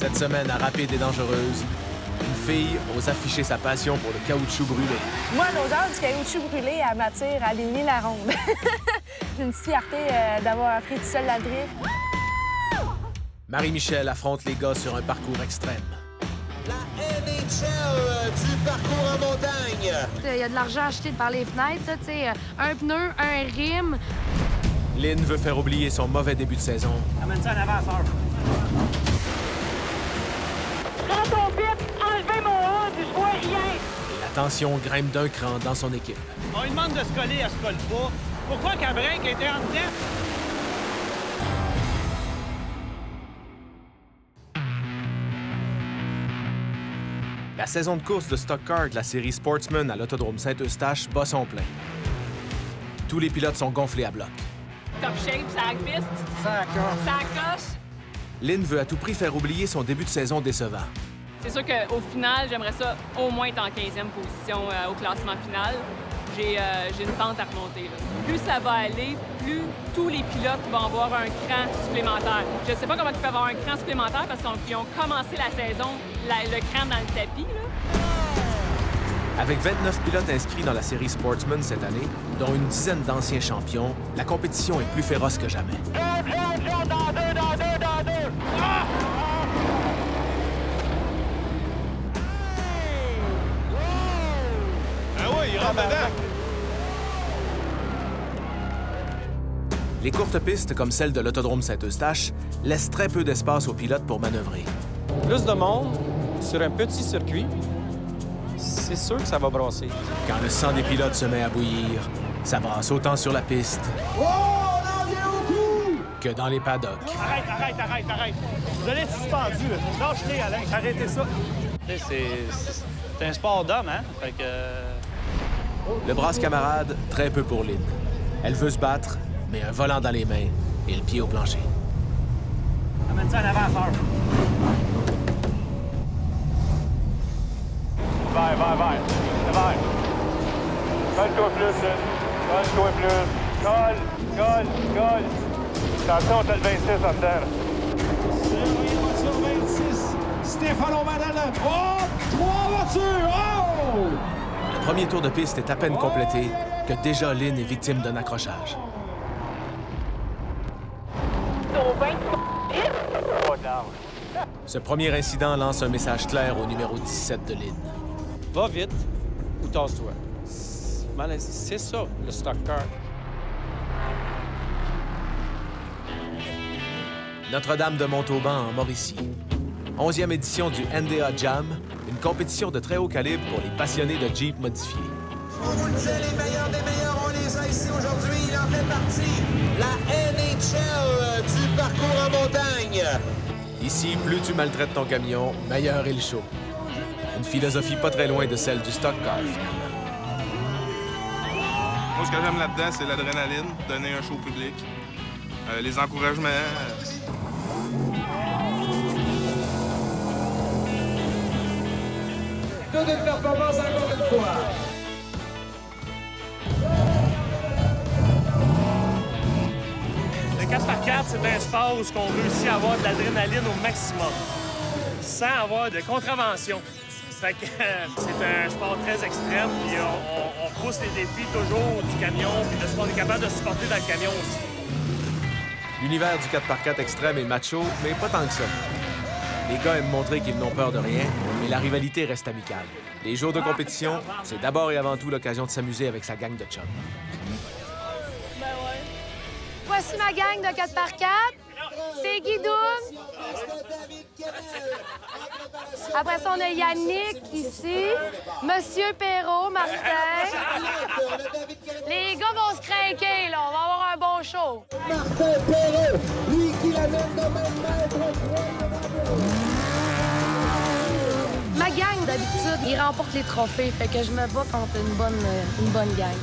Cette semaine à Rapide et Dangereuse, une fille ose afficher sa passion pour le caoutchouc brûlé. Moi, l'odeur du caoutchouc brûlé, elle m'attire à ligner la ronde. J'ai une fierté d'avoir appris tout seul la drift. Marie-Michel affronte les gars sur un parcours extrême. La NHL du parcours en montagne. Il y a de l'argent acheté par les fenêtres, là, tu sais, un pneu, un rime. Lynn veut faire oublier son mauvais début de saison. Amène ça en avant, sœur. Prends ton bip, enlevez mon hood, je vois rien. Et la tension grimpe d'un cran dans son équipe. On lui demande de se coller, elle se colle pas. Pourquoi qu'elle break était en dedans? La saison de course de stock car de la série Sportsman à l'Autodrome Saint-Eustache bat son plein. Tous les pilotes sont gonflés à bloc. Top shape, ça piste. Ça coche. Lynn veut à tout prix faire oublier son début de saison décevant. C'est sûr qu'au final, j'aimerais ça au moins être en 15e position au classement final. J'ai une pente à remonter. Là. Plus ça va aller, plus tous les pilotes vont avoir un cran supplémentaire. Je ne sais pas comment ils peuvent avoir un cran supplémentaire parce qu'ils ont commencé la saison, le cran dans le tapis. Là. Avec 29 pilotes inscrits dans la série Sportsman cette année, dont une dizaine d'anciens champions, la compétition est plus féroce que jamais. Dans deux. Ah! Ah oui, il rentre dedans. Les courtes pistes, comme celle de l'Autodrome Saint-Eustache, laissent très peu d'espace aux pilotes pour manœuvrer. Plus de monde sur un petit circuit, c'est sûr que ça va brasser. Quand le sang des pilotes se met à bouillir, ça brasse autant sur la piste que dans les paddocks. Arrête. Vous allez être suspendu. Lâche-les, Alain. Arrêtez ça. C'est un sport d'homme, hein? Fait que... Le brasse-camarade, très peu pour Lynn. Elle veut se battre, mais un volant dans les mains et le pied au plancher. Amène ça en avant, sœur. Vers. Colle-toi plus, Lynn. Colle-toi plus. Colle. Attention, t'as le 26 en dedans. Sur 26. Stéphano Madala. Oh! 3 voitures! Oh! Le premier tour de piste est à peine complété que déjà Lynn est victime d'un accrochage. Ce premier incident lance un message clair au numéro 17 de Lynn. Va vite ou tasse-toi. C'est ça, le stock car. Notre-Dame de Montauban en Mauricie. 11e édition du NDA Jam, une compétition de très haut calibre pour les passionnés de Jeep modifiés. On vous le disait, les meilleurs des meilleurs, on les a ici aujourd'hui. Il en fait partie. La NHL du parcours en montagne. Ici, plus tu maltraites ton camion, meilleur est le show. Une philosophie pas très loin de celle du stock car, finalement. Moi, ce que j'aime là-dedans, c'est l'adrénaline, donner un show au public, les encouragements. Toute une performance encore une fois. Le 4x4, c'est un sport où on réussit à avoir de l'adrénaline au maximum, sans avoir de contravention. Fait que c'est un sport très extrême, puis on pousse les défis toujours du camion, puis de ce qu'on est capable de supporter dans le camion aussi. L'univers du 4x4 extrême est macho, mais pas tant que ça. Les gars aiment montrer qu'ils n'ont peur de rien, mais la rivalité reste amicale. Les jours de compétition, c'est d'abord et avant tout l'occasion de s'amuser avec sa gang de chums. Voici ma gang de 4x4. C'est Guidoune. Après ça, on a Yannick ici. Monsieur Perrault, Martin. Les gars vont se craquer, là. On va avoir un bon show. Martin Perrault, lui qui l'amène de même mètre. Ma gang, d'habitude, ils remportent les trophées. Fait que je me bats contre une bonne gang.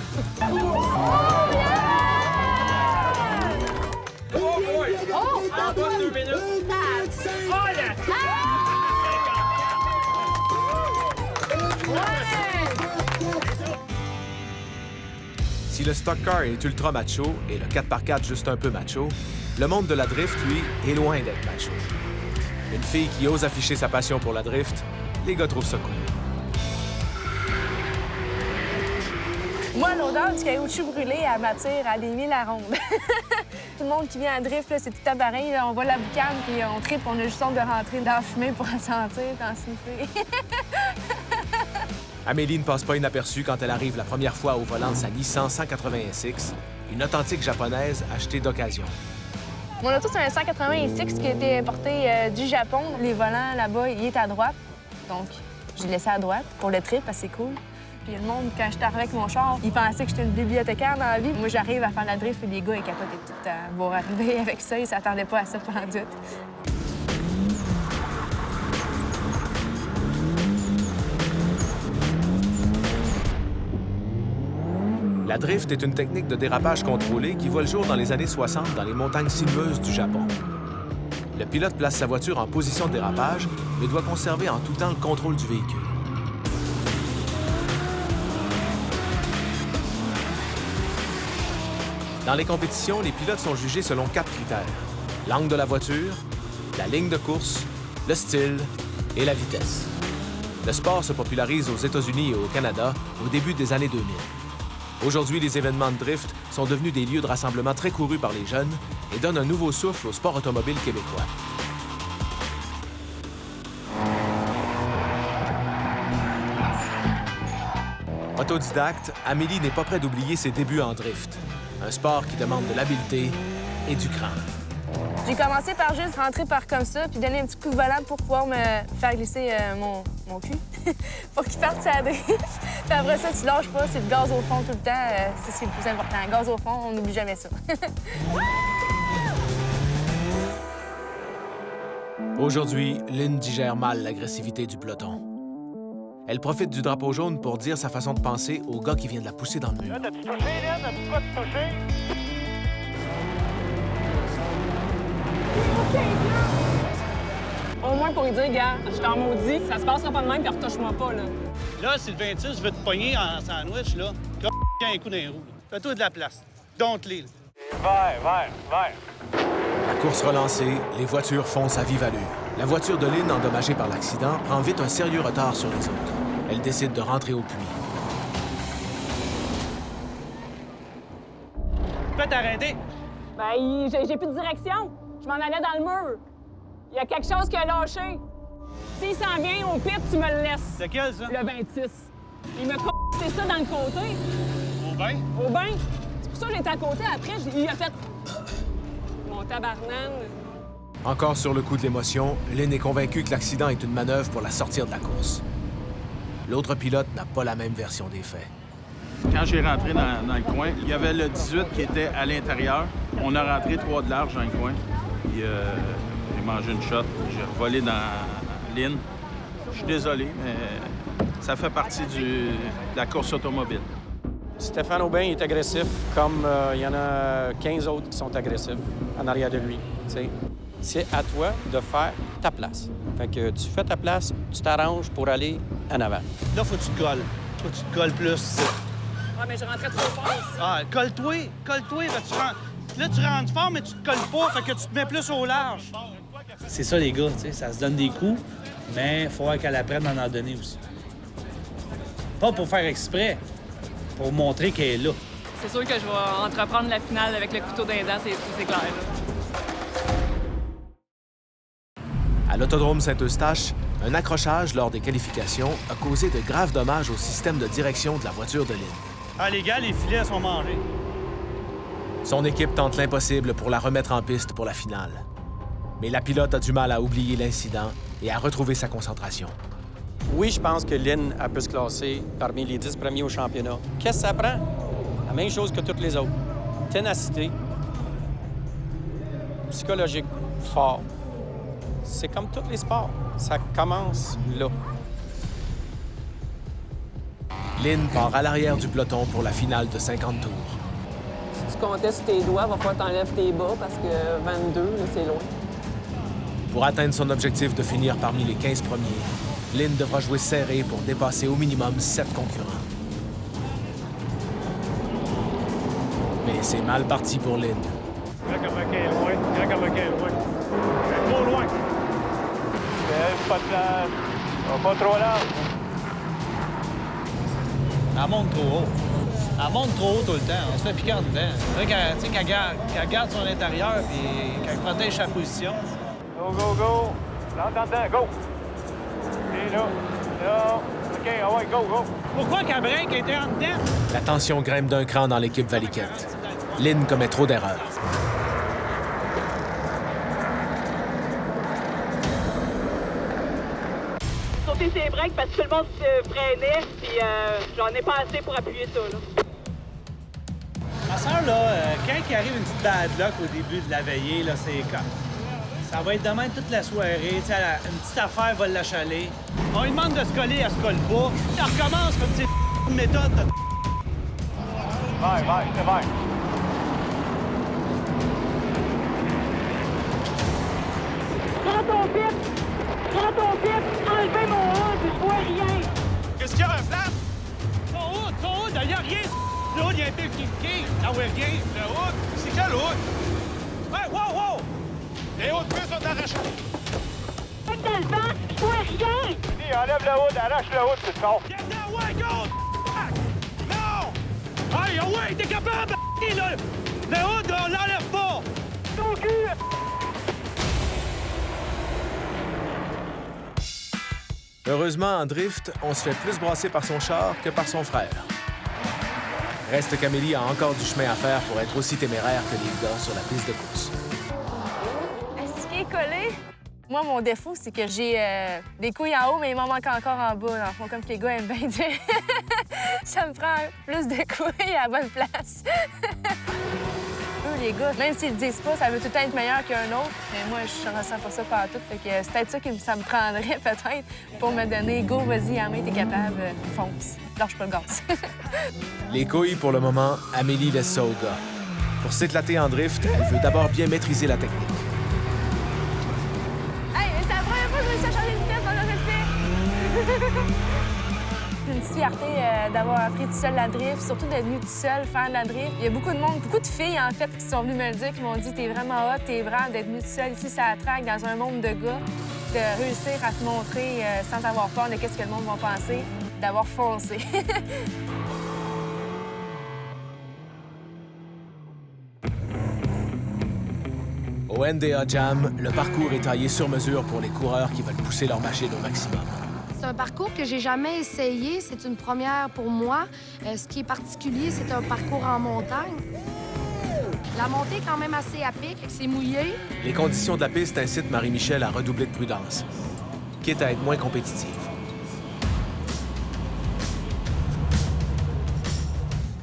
Oh! En bas de 2 minutes. Oh, là! Si le stock car est ultra macho et le 4x4 juste un peu macho, le monde de la drift, lui, est loin d'être macho. Une fille qui ose afficher sa passion pour la drift, les gars trouvent ça cool. Moi, l'odeur du caoutchouc brûlé, elle m'attire à des milles à ronde. Tout le monde qui vient à drift, là, c'est tout à pareil. Là, on voit la boucane, puis on tripe, on a juste hâte de rentrer dans la fumée pour la sentir, d'en sniffer. Amélie ne passe pas inaperçue quand elle arrive la première fois au volant de sa Nissan 180 SX, une authentique japonaise achetée d'occasion. Mon auto, c'est un 180 SX qui a été importé du Japon. Les volants, là-bas, il est à droite. Donc, j'ai laissé à droite pour le trip, parce que c'est cool. Puis le monde, quand j'étais arrivée avec mon char, ils pensaient que j'étais une bibliothécaire dans la vie. Moi, j'arrive à faire la drift et les gars, ils capotaient tout à voir arriver avec ça. Ils s'attendaient pas à ça pendant tout. La drift est une technique de dérapage contrôlé qui voit le jour dans les années 60 dans les montagnes sinueuses du Japon. Le pilote place sa voiture en position de dérapage, mais doit conserver en tout temps le contrôle du véhicule. Dans les compétitions, les pilotes sont jugés selon 4 critères. L'angle de la voiture, la ligne de course, le style et la vitesse. Le sport se popularise aux États-Unis et au Canada au début des années 2000. Aujourd'hui, les événements de drift sont devenus des lieux de rassemblement très courus par les jeunes et donnent un nouveau souffle au sport automobile québécois. Autodidacte, Amélie n'est pas près d'oublier ses débuts en drift. Un sport qui demande de l'habileté et du cran. J'ai commencé par juste rentrer par comme ça, puis donner un petit coup de volant pour pouvoir me faire glisser mon cul, pour qu'il parte sa drift. Puis après ça, tu lâches pas, c'est le gaz au fond tout le temps. C'est ce qui est le plus important. Le gaz au fond, on n'oublie jamais ça. Aujourd'hui, Lynn digère mal l'agressivité du peloton. Elle profite du drapeau jaune pour dire sa façon de penser au gars qui vient de la pousser dans le mur. As-tu touché, Lynn? As-tu pas touché? Au moins pour lui dire, gars, je t'en maudis, ça se passera pas de même, puis retouche-moi pas, là. Là, si le 26 veut te pogner en sandwich, là, un coup dans les roues. Fais-toi de la place. Don't-les. Vert. La course relancée, les voitures foncent à vive allure. La voiture de Lynn, endommagée par l'accident, prend vite un sérieux retard sur les autres. Elle décide de rentrer au puits. Tu peux t'arrêter? Ben, j'ai plus de direction. Je m'en allais dans le mur. Il y a quelque chose qui a lâché. S'il s'en vient au pit, tu me le laisses. Lequel, ça? Le 26. Il m'a c'est ça dans le côté. Au bain? Au bain. C'est pour ça que j'étais à côté. Après, il a fait... Mon tabarnane. Encore sur le coup de l'émotion, Lynn est convaincue que l'accident est une manœuvre pour la sortir de la course. L'autre pilote n'a pas la même version des faits. Quand j'ai rentré dans le coin, il y avait le 18 qui était à l'intérieur. On a rentré 3 de large dans le coin. Puis j'ai mangé une shot. J'ai revolé dans Lynn. Je suis désolé, mais ça fait partie de la course automobile. Stéphane Aubin est agressif, comme il y en a 15 autres qui sont agressifs en arrière de lui. T'sais. C'est à toi de faire ta place. Fait que tu fais ta place, tu t'arranges pour aller en avant. Là, faut que tu te colles. Faut que tu te colles plus. Ouais, mais je rentrais trop fort ici. Ah, colle-toi. Colle-toi. Là, tu rentres fort, mais tu te colles pas. Fait que tu te mets plus au large. C'est ça, les gars. T'sais, ça se donne des coups, mais il faut qu'elle apprenne à en donner aussi. Pas pour faire exprès, pour montrer qu'elle est là. C'est sûr que je vais entreprendre la finale avec le couteau dans les dents, c'est clair. Là. À l'autodrome Saint-Eustache, un accrochage lors des qualifications a causé de graves dommages au système de direction de la voiture de Lynn. Ah, les gars, les filets sont mangés. Son équipe tente l'impossible pour la remettre en piste pour la finale. Mais la pilote a du mal à oublier l'incident et à retrouver sa concentration. Oui, je pense que Lynn a pu se classer parmi les 10 premiers au championnat. Qu'est-ce que ça prend? La même chose que toutes les autres. Ténacité, psychologique, fort. C'est comme tous les sports. Ça commence là. Lynn part à l'arrière du peloton pour la finale de 50 tours. Si tu comptais sur tes doigts, il va falloir que t'enlèves tes bas parce que 22, là, c'est loin. Pour atteindre son objectif de finir parmi les 15 premiers, Lynn devra jouer serré pour dépasser au minimum 7 concurrents. Mais c'est mal parti pour Lynn. Regarde comment elle est loin. Regarde comment elle est loin. Elle est trop loin. Pas de place. Pas trop large. Elle monte trop haut. Elle monte trop haut tout le temps. On se fait piquer en dedans. Qu'elle garde son intérieur et qu'elle protège sa position. Go, go, go. Dans dedans, go. Et là. Là. OK, ah ouais, go, go. Pourquoi qu'elle break était en dedans? La tension grimpe d'un cran dans l'équipe Valiquette. Lynn commet trop d'erreurs. Sauter ses breaks parce que tout le monde se freinait, puis j'en ai pas assez pour appuyer ça, là. Ma soeur, là, quand il arrive une petite bad luck au début de la veillée, là, c'est comme. Ça va être de même toute la soirée. Tu sais, une petite affaire va l'achaler. On lui demande de se coller, elle se colle pas. Elle recommence comme ces méthodes. Ouais, c'est vrai. Prends ton pip, enlevez mon hood, je vois rien. Qu'est-ce qu'il y a, un flat? Son hood, il y a rien. Le hood, il y a un peu qui Ah ouais, rien. Le hood? C'est quel hood? Ouais, wow! Les hoods plus sont arrachés. Fait dans le vent, je vois rien. Dis, enlève le hood, arrache le hood, c'est con. Get that way, go! Non! Hey, ouais, t'es capable, là! Le hood, on l'enlève pas! Ton cul! Heureusement, en drift, on se fait plus brasser par son char que par son frère. Reste qu'Amélie a encore du chemin à faire pour être aussi téméraire que les gars sur la piste de course. Est-ce qu'il est collé? Moi, mon défaut, c'est que j'ai des couilles en haut, mais il m'en manque encore en bas. Dans le fond, comme que les gars aiment bien dire. Ça me prend plus de couilles à la bonne place. Eux, les gars, même s'ils le disent pas, ça veut tout le temps être meilleur qu'un autre. Mais moi, je ressens pas ça partout. Fait que c'est peut-être ça que ça me prendrait, peut-être, pour me donner « Go, vas-y, Amé, t'es capable, fonce. Lâche pas le gaz. » Les couilles, pour le moment, Amélie laisse ça aux gars. Pour s'éclater en drift, elle veut d'abord bien maîtriser la technique. Hey, c'est la première fois que je réussis à changer de vitesse dans le respect. J'ai une fierté d'avoir appris tout seul la drift, surtout d'être venue tout seul faire de la drift. Il y a beaucoup de monde, beaucoup de filles, en fait, qui sont venues me le dire, qui m'ont dit « T'es vraiment hot, t'es brave d'être venue tout seul ici, ça attraque dans un monde de gars. » De réussir à te montrer sans avoir peur de qu'est-ce que le monde va penser, d'avoir foncé. Au NDA Jam, le parcours est taillé sur mesure pour les coureurs qui veulent pousser leur machine au maximum. C'est un parcours que j'ai jamais essayé. C'est une première pour moi. Ce qui est particulier, c'est un parcours en montagne. La montée est quand même assez à pic, c'est mouillé. Les conditions de la piste incitent Marie-Michel à redoubler de prudence, quitte à être moins compétitive.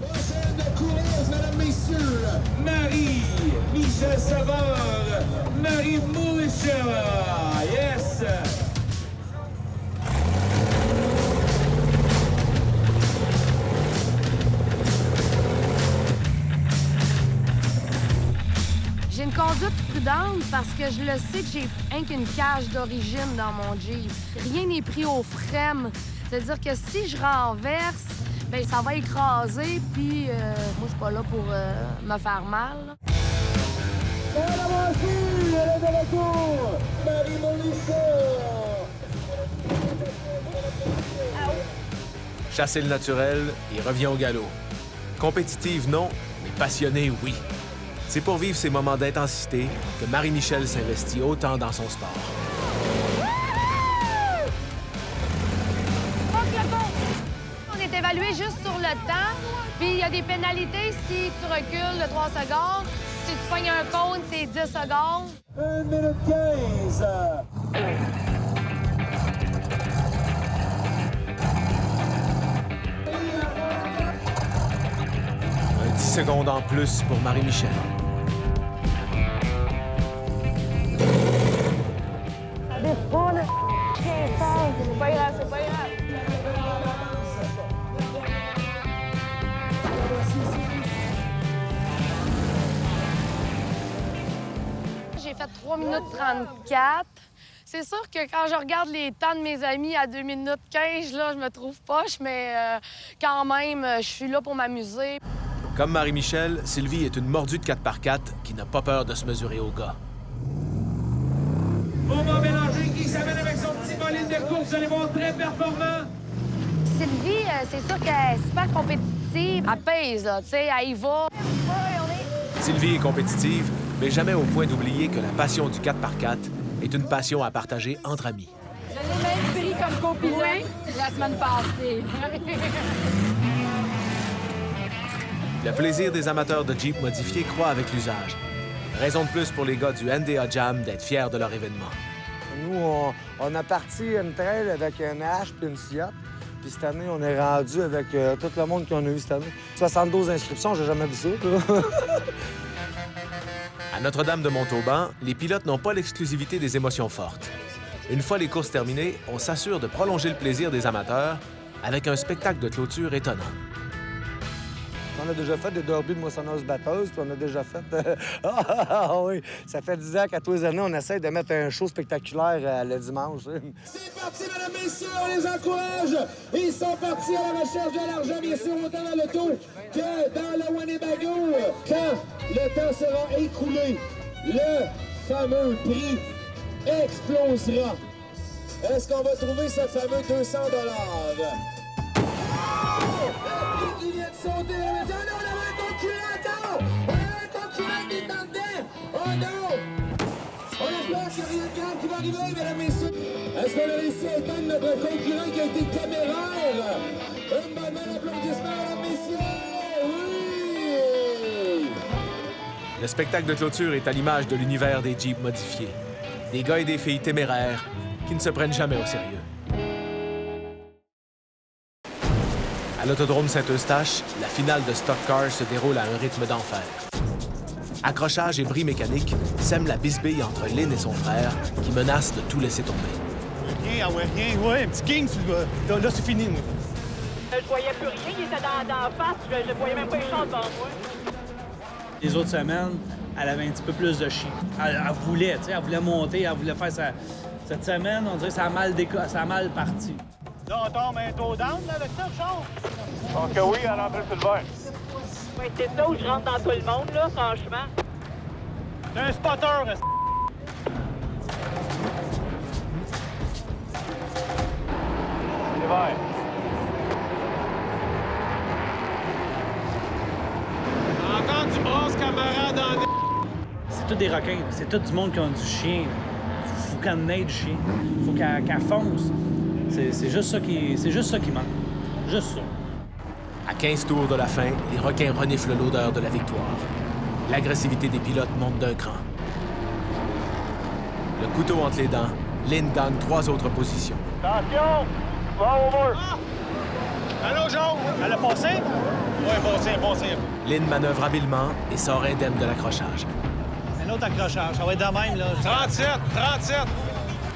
Prochaine coureuse, mesdames, messieurs, Marie-Michel Savard, Marie-Michel, yes! J'ai une conduite prudente parce que je le sais que j'ai rien qu'une cage d'origine dans mon Jeep. Rien n'est pris au frame. C'est-à-dire que si je renverse, bien, ça va écraser, puis moi, je suis pas là pour me faire mal. Elle est de retour, Marie-Michel! Chasser le naturel et revient au galop. Compétitive, non, mais passionnée, oui. C'est pour vivre ces moments d'intensité que Marie-Michel s'investit autant dans son sport. On est évalué juste sur le temps, puis il y a des pénalités si tu recules de 3 secondes. Si tu pognes un cône, c'est 10 secondes. 1 minute 15. Un 10 secondes en plus pour Marie-Michel. Ça dépend de c'est pas grave, c'est pas grave. J'ai fait 3 minutes 34. C'est sûr que quand je regarde les temps de mes amis à 2 minutes 15, là, je me trouve poche, mais quand même, je suis là pour m'amuser. Comme Marie-Michel, Sylvie est une mordue de 4x4 qui n'a pas peur de se mesurer au gars. On va mélanger ici s'amène avec son petit bolide de course. Vous allez voir, très performant. Sylvie, c'est sûr qu'elle est super compétitive. Elle pèse, là, tu sais, elle y va. Sylvie est compétitive, mais jamais au point d'oublier que la passion du 4x4 est une passion à partager entre amis. Je l'ai même pris comme copilote la semaine passée. Le plaisir des amateurs de Jeep modifiés croît avec l'usage. Raison de plus pour les gars du NDA Jam d'être fiers de leur événement. Nous, on a parti une trail avec un hache puis une Fiat. Puis cette année, on est rendu avec tout le monde qu'on a eu cette année. 72 inscriptions, j'ai jamais vu ça. À Notre-Dame-de-Montauban, les pilotes n'ont pas l'exclusivité des émotions fortes. Une fois les courses terminées, on s'assure de prolonger le plaisir des amateurs avec un spectacle de clôture étonnant. On a déjà fait des derbies de moissonneuses-batteuses, puis on a déjà fait... oui, ça fait 10 ans qu'à tous les années, on essaie de mettre un show spectaculaire le dimanche. C'est parti, mesdames, messieurs, on les encourage. Ils sont partis à la recherche de l'argent, bien sûr, autant dans le taux que dans le Winnebago. Quand le temps sera écoulé, le fameux prix explosera. Est-ce qu'on va trouver ce fameux 200 $? Il vient de sauter, on a dit, oh non, on avait un concurrent, attends! On avait un concurrent qui est en dedans! Oh non! On espère qu'il n'y a rien de grave qui va arriver, mesdames, messieurs! Est-ce qu'on a réussi à éteindre notre concurrent qui a été téméraire? Une bonne main d'applaudissements, mesdames, messieurs! Oui! Le spectacle de clôture est à l'image de l'univers des Jeeps modifiés. Des gars et des filles téméraires qui ne se prennent jamais au sérieux. À l'autodrome Saint-Eustache, la finale de Stock Car se déroule à un rythme d'enfer. Accrochage et bris mécaniques sèment la bisbille entre Lynn et son frère, qui menacent de tout laisser tomber. Rien, rien, ouais, un petit king, là, c'est fini, moi. Je voyais plus rien, il était dans la face, je voyais même pas les champs devant moi. Les autres semaines, elle avait un petit peu plus de chien. Elle voulait, tu sais, elle voulait monter, elle voulait faire sa... Cette semaine, on dirait que ça a mal parti. Là, on tombe un taux down, là, avec ça, Charles? Je pense que oui, elle a entré sur le vert. Oui, c'est ça où je rentre dans tout le monde, là, franchement. T'es un spotter, là. C'est vert. Encore du brosse camarade en... C'est tous des requins, c'est tout du monde qui a du chien. Faut qu'elle ait du chien. Faut qu'elle fonce. C'est juste ça qui manque. Juste ça. À 15 tours de la fin, les requins reniflent l'odeur de la victoire. L'agressivité des pilotes monte d'un cran. Le couteau entre les dents, Lynn gagne 3 autres positions. Attention! Va over! Allô, Jean! Elle a passé? Oui, passé. Lynn manœuvre habilement et sort indemne de l'accrochage. Un autre accrochage, ça va être de même, là. 37!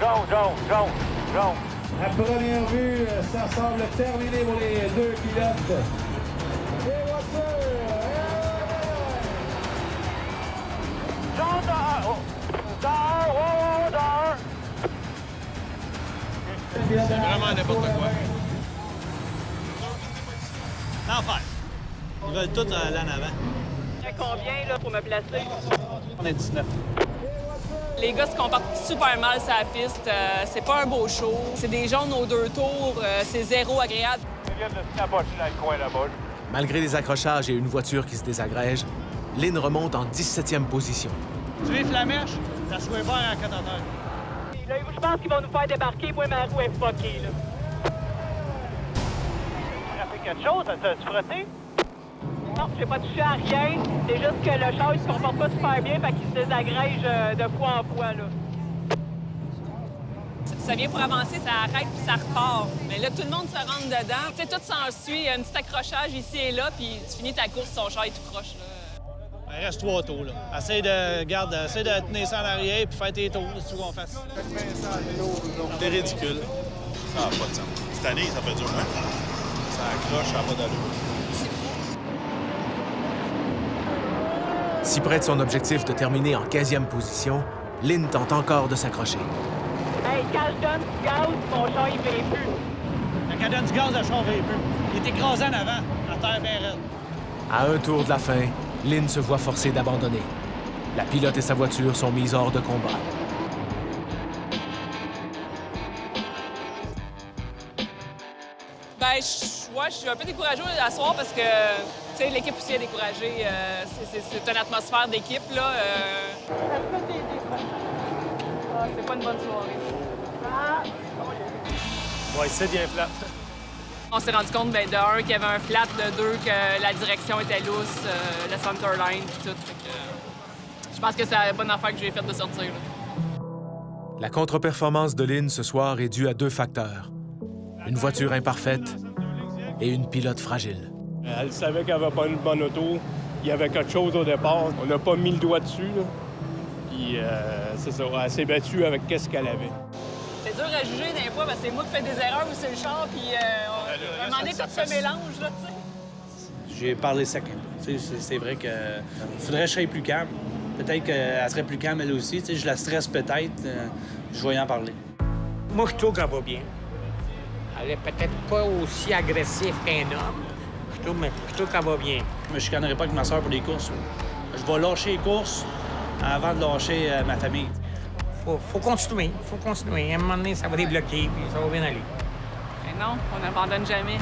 Jaune! À première vue, ça semble terminé pour les deux pilotes. Les voitures! Jaune dans un! C'est vraiment n'importe quoi. L'enfer. Ils veulent tout là en avant. Il y a combien, là, pour me placer? On est 19. Les gars se comportent super mal sur la piste. C'est pas un beau show. C'est des jaunes aux 2 tours. C'est zéro agréable. Ils viennent de se tapocher dans le coin là-bas. Malgré les accrochages et une voiture qui se désagrège, Lynn remonte en 17e position. Tu viens la mèche? La souhait vert à 4 heures. Là, je pense qu'ils vont nous faire débarquer. Moi, ma roue est fuckée, là. Tu as fait quelque chose? T'as-tu frotté? Non, j'ai pas touché à rien. C'est juste que le char, il se comporte pas super bien, fait qu'il se désagrège de fois en fois, là. Ça vient pour avancer, ça arrête puis ça repart. Mais là, tout le monde se rentre dedans. Tu sais, tout s'ensuit, un petit accrochage ici et là, puis tu finis ta course, ton char est tout croche, là. Il reste 3 tours, là. Essaye de tenir ça en arrière puis faire tes tours, c'est tout qu'on fasse. C'est ridicule. Ça n'a pas de sens. Cette année, ça fait dur, hein? Ça accroche, ça n'a pas d'allure. Si près de son objectif de terminer en 15e position, Lynn tente encore de s'accrocher. Hey, quand je donne du gaz, mon char, il fait plus. Quand elle donne du gaz, le char ne fait plus. Il est écrasé en avant, à terre bien raide. À un tour de la fin, Lynn se voit forcée d'abandonner. La pilote et sa voiture sont mises hors de combat. Ben, je suis un peu découragée à soir parce que, tu sais, l'équipe aussi est découragée. C'est une atmosphère d'équipe, là. C'est pas une bonne soirée. Ouais, c'est bien flat. On s'est rendu compte, ben, de un, qu'il y avait un flat, de deux, que la direction était lousse, le centerline, puis tout. Fait que, je pense que c'est la bonne affaire que j'ai faite de sortir, là. La contre-performance de Lynn ce soir est due à 2 facteurs. Une voiture imparfaite et une pilote fragile. Elle savait qu'elle n'avait pas une bonne auto. Il y avait quelque chose au départ. On n'a pas mis le doigt dessus, là. Puis, c'est ça, elle s'est battue avec qu'est-ce qu'elle avait. C'est dur à juger des fois, parce que c'est moi qui fais des erreurs ou c'est le char, puis à un moment donné, tout se mélange, là, tu sais. J'ai parlé sec. C'est vrai que faudrait que je sois plus calme. Peut-être qu'elle serait plus calme, elle aussi. Je la stresse peut-être. Je vais y en parler. Moi, je trouve qu'elle va bien. Elle est peut-être pas aussi agressive qu'un homme. Je trouve qu'elle va bien. Je me chicanerai pas avec ma soeur pour les courses. Je vais lâcher les courses avant de lâcher ma famille. Faut continuer. À un moment donné, ça va débloquer, puis ça va bien aller. Mais non, on n'abandonne jamais.